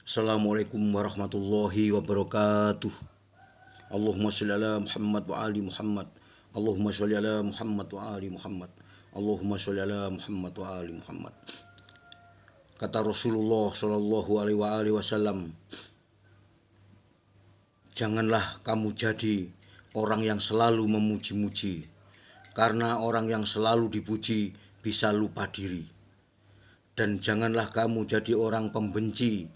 Assalamualaikum warahmatullahi wabarakatuh. Allahumma sholli ala Muhammad wa ali Muhammad. Allahumma sholli ala Muhammad wa ali Muhammad. Allahumma sholli ala Muhammad wa ali Muhammad. Kata Rasulullah Shallallahu alaihi wasallam, janganlah kamu jadi orang yang selalu memuji-muji, karena orang yang selalu dipuji bisa lupa diri. Dan janganlah kamu jadi orang pembenci,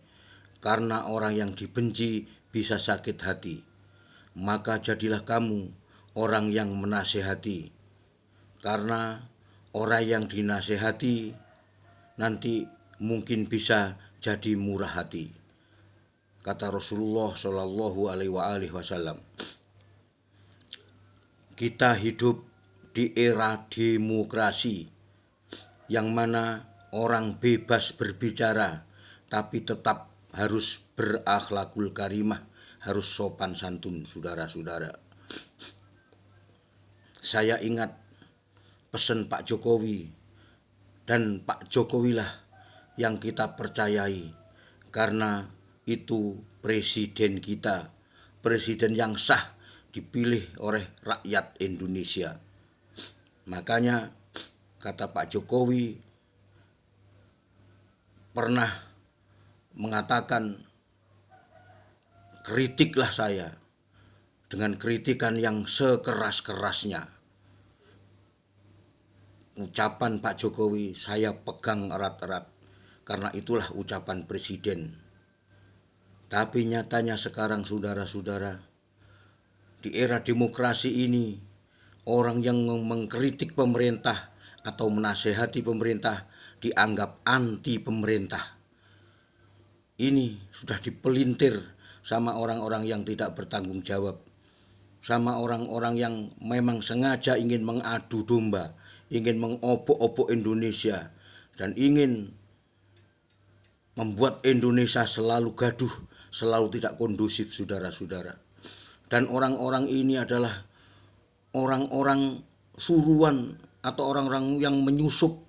karena orang yang dibenci bisa sakit hati. Maka jadilah kamu orang yang menasehati, karena orang yang dinasehati nanti mungkin bisa jadi murah hati. Kata Rasulullah Shallallahu alaihi wasallam. Kita hidup di era demokrasi yang mana orang bebas berbicara, tapi tetap harus berakhlakul karimah, harus sopan santun, saudara-saudara. Saya ingat pesan Pak Jokowi, dan Pak Jokowi lah yang kita percayai, karena itu presiden kita, presiden yang sah dipilih oleh rakyat Indonesia. Makanya kata Pak Jokowi pernah mengatakan, kritiklah saya dengan kritikan yang sekeras-kerasnya. Ucapan Pak Jokowi saya pegang erat-erat, karena itulah ucapan presiden. Tapi nyatanya sekarang, saudara-saudara, di era demokrasi ini, orang yang mengkritik pemerintah atau menasehati pemerintah dianggap anti pemerintah. Ini sudah dipelintir sama orang-orang yang tidak bertanggung jawab, sama orang-orang yang memang sengaja ingin mengadu domba, ingin mengobok-obok Indonesia, dan ingin membuat Indonesia selalu gaduh, selalu tidak kondusif, saudara-saudara. Dan orang-orang ini adalah orang-orang suruhan atau orang-orang yang menyusup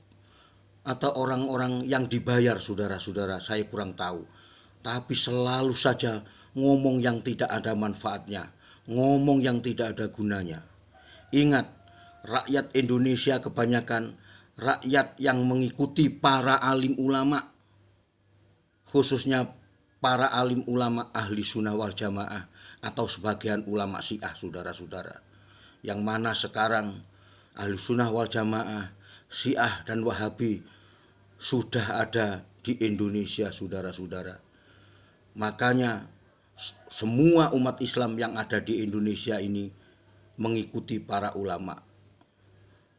atau orang-orang yang dibayar, saudara-saudara. Saya kurang tahu, tapi selalu saja ngomong yang tidak ada manfaatnya, ngomong yang tidak ada gunanya. Ingat, rakyat Indonesia kebanyakan rakyat yang mengikuti para alim ulama, khususnya para alim ulama ahli sunnah wal jamaah atau sebagian ulama syiah, saudara-saudara. Yang mana sekarang ahli sunnah wal jamaah, syiah dan wahabi sudah ada di Indonesia, saudara-saudara. Makanya semua umat Islam yang ada di Indonesia ini mengikuti para ulama.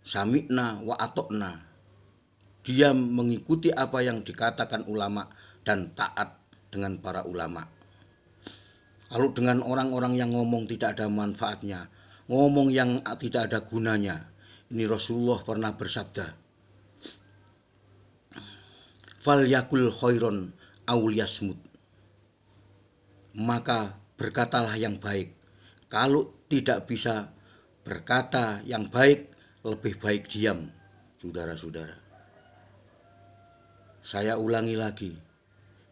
Sami'na wa atokna. Dia mengikuti apa yang dikatakan ulama dan taat dengan para ulama. Lalu dengan orang-orang yang ngomong tidak ada manfaatnya, ngomong yang tidak ada gunanya, ini Rasulullah pernah bersabda, fal yakul khairon aw liyasmut. Maka berkatalah yang baik. Kalau tidak bisa berkata yang baik, lebih baik diam, saudara-saudara. Saya ulangi lagi,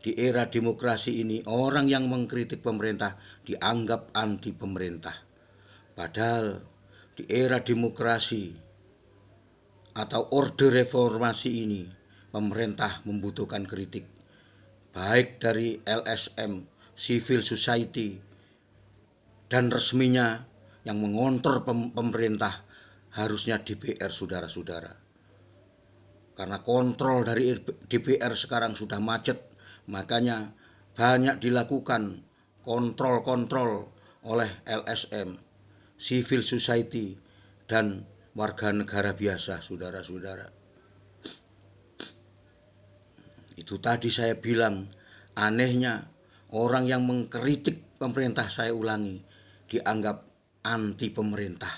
di era demokrasi ini orang yang mengkritik pemerintah dianggap anti pemerintah. Padahal di era demokrasi atau orde reformasi ini, pemerintah membutuhkan kritik, baik dari LSM, civil society, dan resminya yang mengontrol pemerintah harusnya DPR, saudara-saudara. Karena kontrol dari DPR sekarang sudah macet, makanya banyak dilakukan kontrol-kontrol oleh LSM, civil society, dan warga negara biasa, saudara-saudara. Itu tadi saya bilang, anehnya orang yang mengkritik pemerintah, saya ulangi, dianggap anti pemerintah.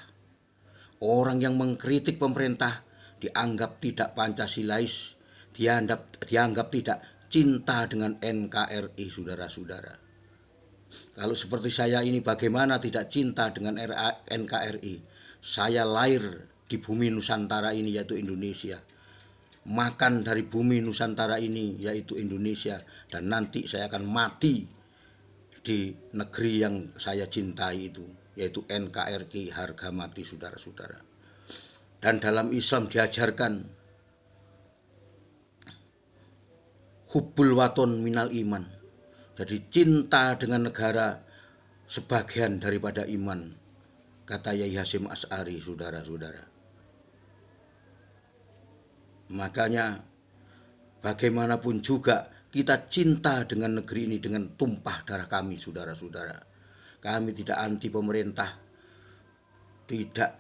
Orang yang mengkritik pemerintah dianggap tidak Pancasilais, dianggap tidak cinta dengan NKRI, saudara-saudara. Kalau seperti saya ini, bagaimana tidak cinta dengan NKRI? Saya lahir di bumi Nusantara ini, yaitu Indonesia. makan dari bumi Nusantara ini, yaitu Indonesia, dan nanti saya akan mati di negeri yang saya cintai itu, yaitu NKRI, harga mati, saudara-saudara. Dan dalam Islam diajarkan hubbul waton minal iman, jadi cinta dengan negara sebagian daripada iman, kata Yai Hasyim Asy'ari, saudara-saudara. Makanya bagaimanapun juga kita cinta dengan negeri ini dengan tumpah darah kami, saudara-saudara. Kami tidak anti pemerintah, tidak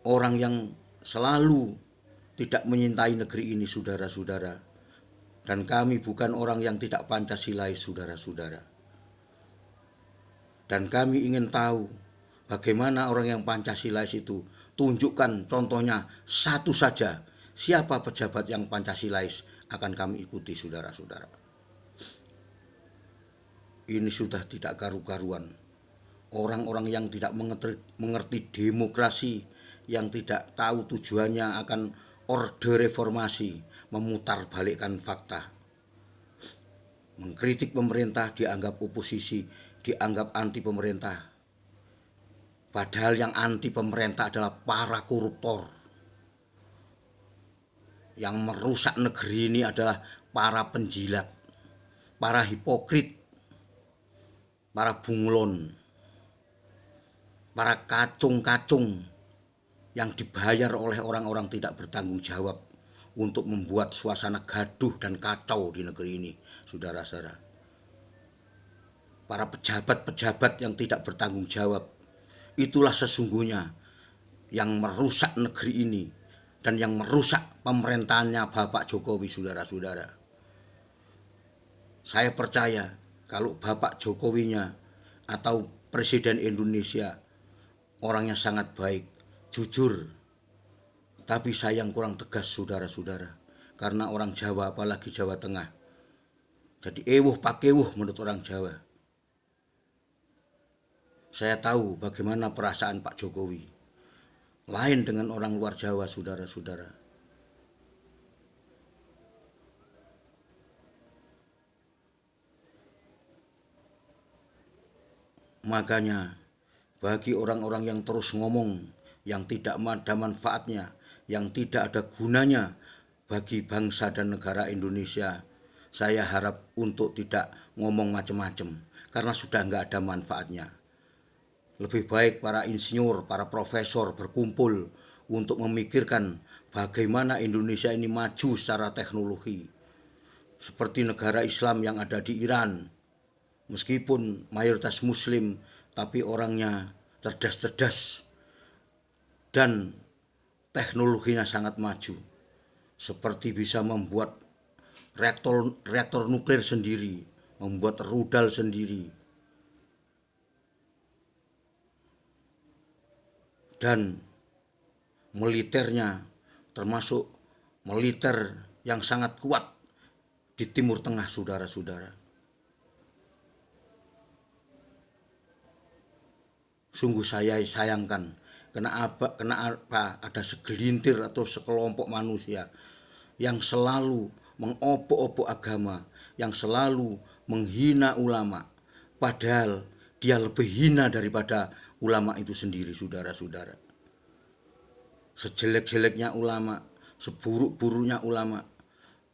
orang yang selalu tidak menyintai negeri ini, saudara-saudara. Dan kami bukan orang yang tidak Pancasilais, saudara-saudara. Dan kami ingin tahu bagaimana orang yang Pancasilais itu. Tunjukkan contohnya satu saja. Siapa pejabat yang Pancasilais, akan kami ikuti, saudara-saudara. Ini sudah tidak karu-karuan. Orang-orang yang tidak mengerti demokrasi, yang tidak tahu tujuannya akan orde reformasi, memutarbalikkan fakta. Mengkritik pemerintah dianggap oposisi, dianggap anti pemerintah. Padahal yang anti pemerintah adalah para koruptor. Yang merusak negeri ini adalah para penjilat, para hipokrit, para bunglon, para kacung-kacung yang dibayar oleh orang-orang tidak bertanggung jawab untuk membuat suasana gaduh dan kacau di negeri ini, saudara-saudara. Para pejabat-pejabat yang tidak bertanggung jawab, itulah sesungguhnya yang merusak negeri ini dan yang merusak pemerintahannya Bapak Jokowi, saudara-saudara. Saya percaya kalau Bapak Jokowinya atau Presiden Indonesia orangnya sangat baik, jujur, tapi sayang kurang tegas, saudara-saudara. Karena orang Jawa, apalagi Jawa Tengah, jadi ewuh pakewuh menurut orang Jawa. Saya tahu bagaimana perasaan Pak Jokowi. Lain dengan orang luar Jawa, saudara-saudara. Makanya bagi orang-orang yang terus ngomong, yang tidak ada manfaatnya, yang tidak ada gunanya bagi bangsa dan negara Indonesia, saya harap untuk tidak ngomong macam-macam, karena sudah nggak ada manfaatnya. Lebih baik para insinyur, para profesor berkumpul untuk memikirkan bagaimana Indonesia ini maju secara teknologi. Seperti negara Islam yang ada di Iran. Meskipun mayoritas muslim, tapi orangnya cerdas-cerdas dan teknologinya sangat maju. Seperti bisa membuat reaktor nuklir sendiri, membuat rudal sendiri. Dan militernya termasuk militer yang sangat kuat di Timur Tengah, saudara-saudara. Sungguh saya sayangkan kenapa ada segelintir atau sekelompok manusia yang selalu mengobok-obok agama, yang selalu menghina ulama, padahal dia lebih hina daripada ulama itu sendiri, saudara-saudara. Sejelek-jeleknya ulama, seburuk-buruknya ulama,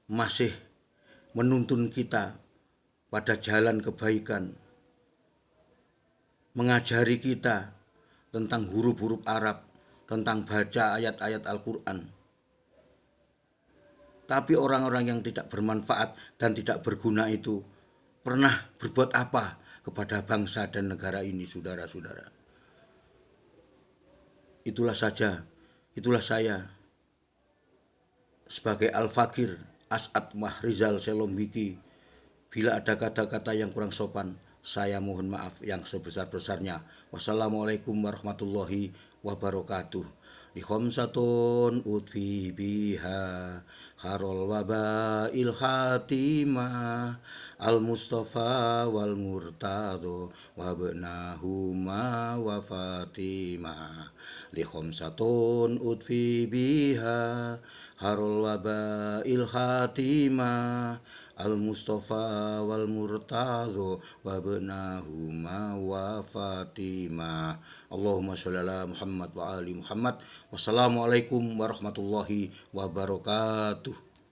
masih menuntun kita pada jalan kebaikan, mengajari kita tentang huruf-huruf Arab, tentang baca ayat-ayat Al-Quran. Tapi orang-orang yang tidak bermanfaat dan tidak berguna itu pernah berbuat apa kepada bangsa dan negara ini, saudara-saudara? Itulah saya sebagai Al-Fakir As'ad Mahrizal Selombiki. Bila ada kata-kata yang kurang sopan, saya mohon maaf yang sebesar-besarnya. Wassalamualaikum warahmatullahi wabarakatuh. li khamsatun utfi biha harol wabail khatimah al Mustafa wal Murtado wa benahuma wa Fatimah li khamsatun utfi biha harol wabail khatimah al Mustafa wal Murtado wa benahuma wa Fatimah. Allahumma sholli ala Muhammad wa ali Muhammad. Wassalamualaikum warahmatullahi wabarakatuh.